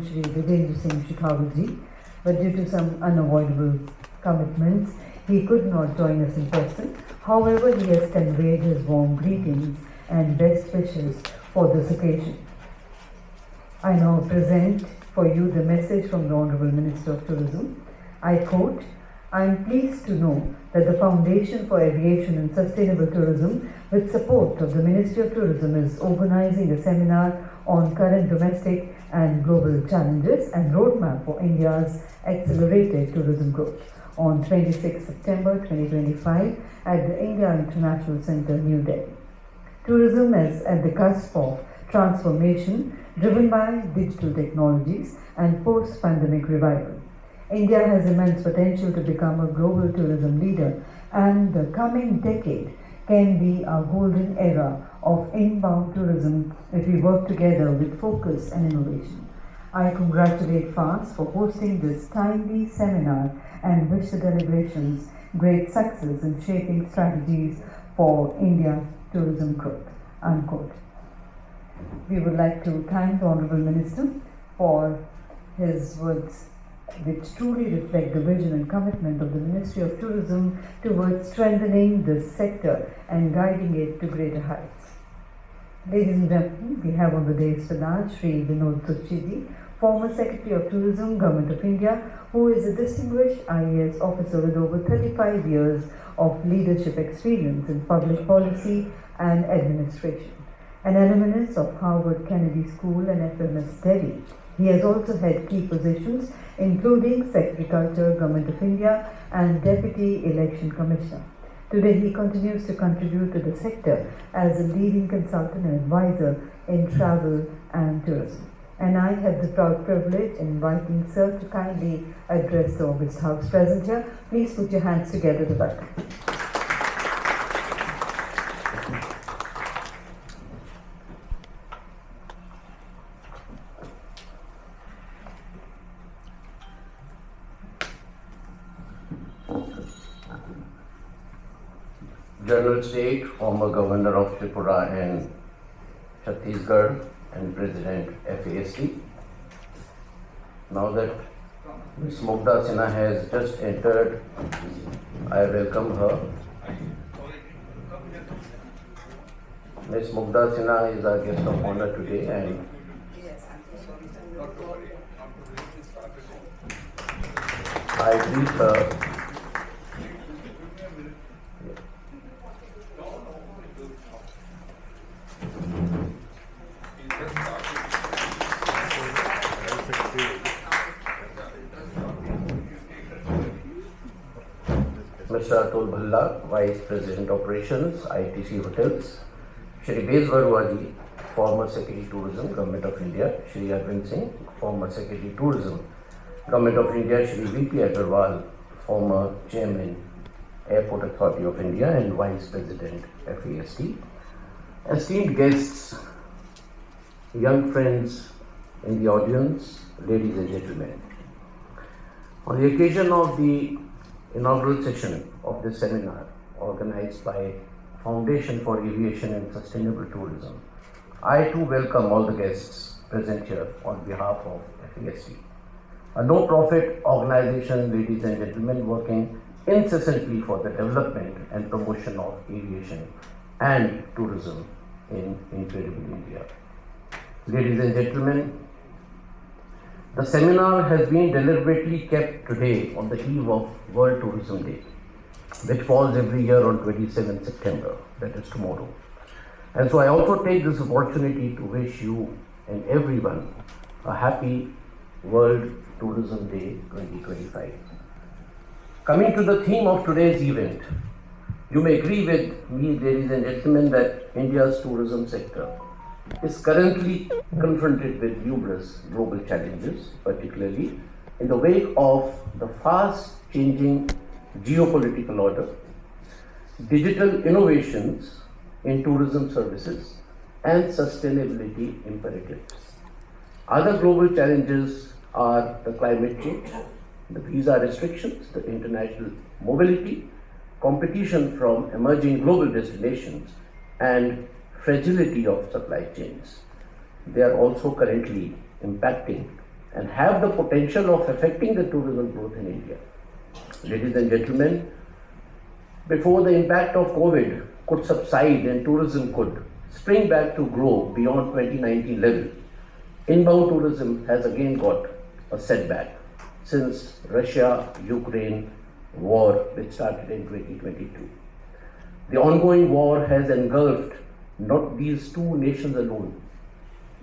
Shri Vivendra Singh Shekhawat, but due to some unavoidable commitments, he could not join us in person. However, he has conveyed his warm greetings and best wishes for this occasion. I now present for you the message from the Honorable Minister of Tourism. I quote, "I am pleased to know that the Foundation for Aviation and Sustainable Tourism, with support of the Ministry of Tourism, is organizing a seminar on current domestic and global challenges and roadmap for India's accelerated tourism growth on 26 September 2025 at the India International Centre, New Delhi. Tourism is at the cusp of transformation driven by digital technologies and post-pandemic revival. India has immense potential to become a global tourism leader, and the coming decade can be a golden era of inbound tourism if we work together with focus and innovation. I congratulate FAST for hosting this timely seminar and wish the deliberations great success in shaping strategies for India tourism growth." Unquote. We would like to thank the Honorable Minister for his words, which truly reflect the vision and commitment of the Ministry of Tourism towards strengthening this sector and guiding it to greater heights. Ladies and gentlemen, we have on the dais with us Shri Vinod Tushiji, former Secretary of Tourism, Government of India, who is a distinguished IAS officer with over 35 years of leadership experience in public policy and administration. An alumnus of Harvard Kennedy School and FMS Delhi, he has also held key positions including Secretary Culture, Government of India, and Deputy Election Commissioner. Today he continues to contribute to the sector as a leading consultant and advisor in travel and tourism. And I have the proud privilege in inviting Sir to kindly address the August House present here. Please put your hands together to welcome. General State, former Governor of Tripura and Chhattisgarh, and President FAST. Now that Ms. Mugdha Sinha has just entered, I welcome her. Ms. Mugdha Sinha is our guest of honor today, and I greet her. Mr. Atul Bhalla, Vice President Operations, ITC Hotels, Shri Bezbarwaji, former Secretary Tourism, Government of India, Shri Arvind Singh, former Secretary Tourism, Government of India, Shri VP Agarwal, former Chairman, Airport Authority of India and Vice President, FAST. Esteemed guests, young friends in the audience, ladies and gentlemen. On the occasion of the inaugural session of this seminar organized by Foundation for Aviation and Sustainable Tourism, I too welcome all the guests present here on behalf of FAST, a no-profit organization, ladies and gentlemen, working incessantly for the development and promotion of aviation and tourism in incredible India. Ladies and gentlemen, the seminar has been deliberately kept today on the eve of World Tourism Day, which falls every year on 27 September, that is tomorrow. And so I also take this opportunity to wish you and everyone a happy World Tourism Day 2025. Coming to the theme of today's event, you may agree with me, ladies and gentlemen, that India's tourism sector is currently confronted with numerous global challenges, particularly in the wake of the fast changing geopolitical order, digital innovations in tourism services, and sustainability imperatives. Other global challenges are the climate change, the visa restrictions, the international mobility, competition from emerging global destinations, and fragility of supply chains. They are also currently impacting and have the potential of affecting the tourism growth in India. Ladies and gentlemen, before the impact of COVID could subside and tourism could spring back to grow beyond 2019 level, inbound tourism has again got a setback since Russia-Ukraine war, which started in 2022. The ongoing war has engulfed not these two nations alone,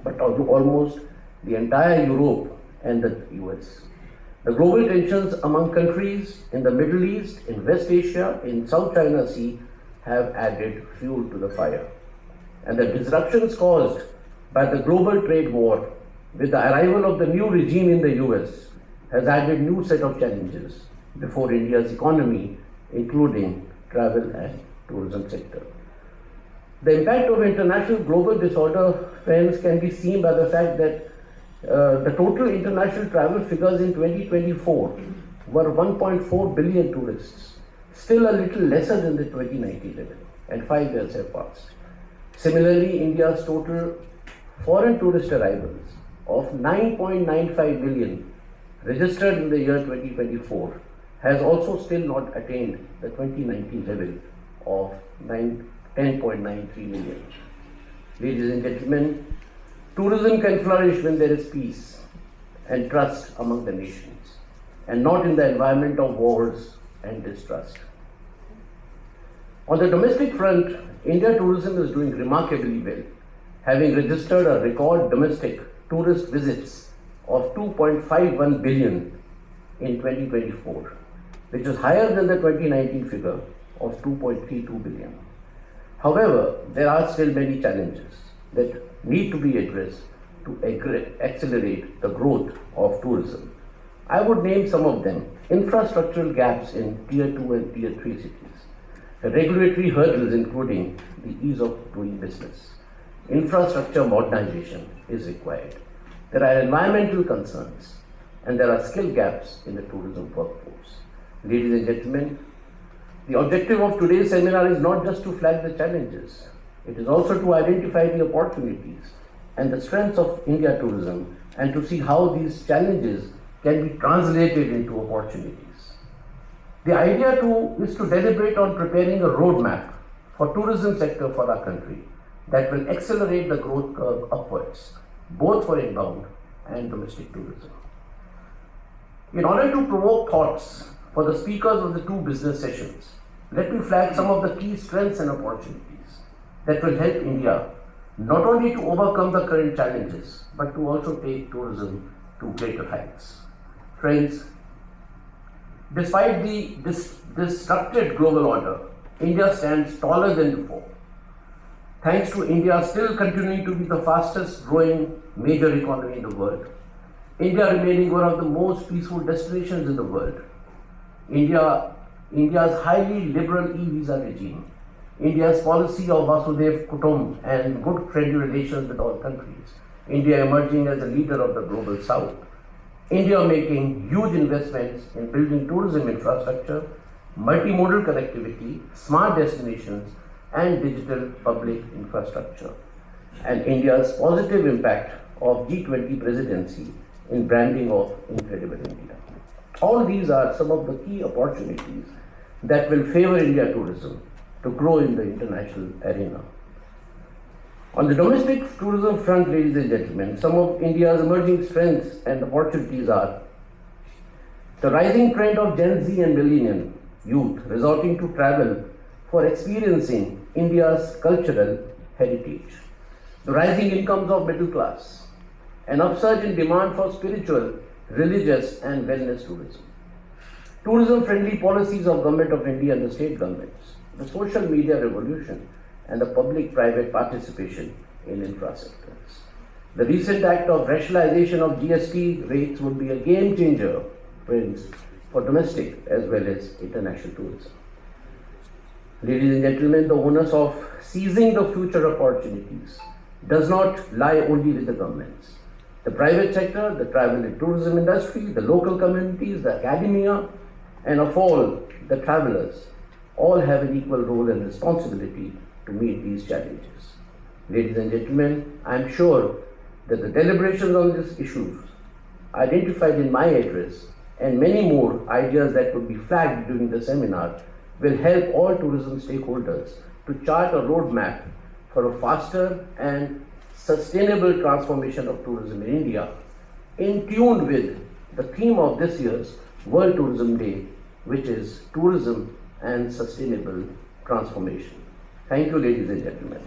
but almost the entire Europe and the US. The global tensions among countries in the Middle East, in West Asia, in South China Sea have added fuel to the fire. And the disruptions caused by the global trade war with the arrival of the new regime in the US has added new set of challenges before India's economy, including travel and tourism sector. The impact of international global disorder, friends, can be seen by the fact that the total international travel figures in 2024 were 1.4 billion tourists, still a little lesser than the 2019 level, and 5 years have passed. Similarly, India's total foreign tourist arrivals of 9.95 million registered in the year 2024 has also still not attained the 2019 level of 10.93 million. Ladies and gentlemen, tourism can flourish when there is peace and trust among the nations, and not in the environment of wars and distrust. On the domestic front, India tourism is doing remarkably well, having registered a record domestic tourist visits of 2.51 billion in 2024, which is higher than the 2019 figure of 2.32 billion. However, there are still many challenges that need to be addressed to accelerate the growth of tourism. I would name some of them: infrastructural gaps in Tier 2 and Tier 3 cities, regulatory hurdles including the ease of doing business, infrastructure modernization is required. There are environmental concerns, and there are skill gaps in the tourism workforce. Ladies and gentlemen, the objective of today's seminar is not just to flag the challenges, it is also to identify the opportunities and the strengths of India tourism and to see how these challenges can be translated into opportunities. The idea is to deliberate on preparing a roadmap for tourism sector for our country that will accelerate the growth curve upwards, both for inbound and domestic tourism. In order to provoke thoughts for the speakers of the two business sessions, let me flag some of the key strengths and opportunities that will help India not only to overcome the current challenges, but to also take tourism to greater heights. Friends, despite the disrupted global order, India stands taller than before. Thanks to India still continuing to be the fastest growing major economy in the world, India remaining one of the most peaceful destinations in the world, India's highly liberal e-visa regime, India's policy of Vasudev Kutum and good friendly relations with all countries, India emerging as a leader of the global south, India making huge investments in building tourism infrastructure, multimodal connectivity, smart destinations, and digital public infrastructure, and India's positive impact of G20 presidency in branding of Incredible India. All these are some of the key opportunities that will favor India tourism to grow in the international arena. On the domestic tourism front, ladies and gentlemen, some of India's emerging strengths and opportunities are the rising trend of Gen Z and millennial youth resorting to travel for experiencing India's cultural heritage, the rising incomes of middle class, an upsurge in demand for spiritual, religious and wellness tourism, tourism-friendly policies of Government of India and the state governments, the social media revolution and the public-private participation in infra sectors. The recent act of rationalization of GST rates would be a game changer, friends, for domestic as well as international tourism. Ladies and gentlemen, the onus of seizing the future opportunities does not lie only with the governments. The private sector, the travel and tourism industry, the local communities, the academia, and of all, the travelers, all have an equal role and responsibility to meet these challenges. Ladies and gentlemen, I am sure that the deliberations on these issues identified in my address and many more ideas that would be flagged during the seminar will help all tourism stakeholders to chart a roadmap for a faster and sustainable transformation of tourism in India, in tune with the theme of this year's World Tourism Day, which is tourism and sustainable transformation. Thank you, ladies and gentlemen.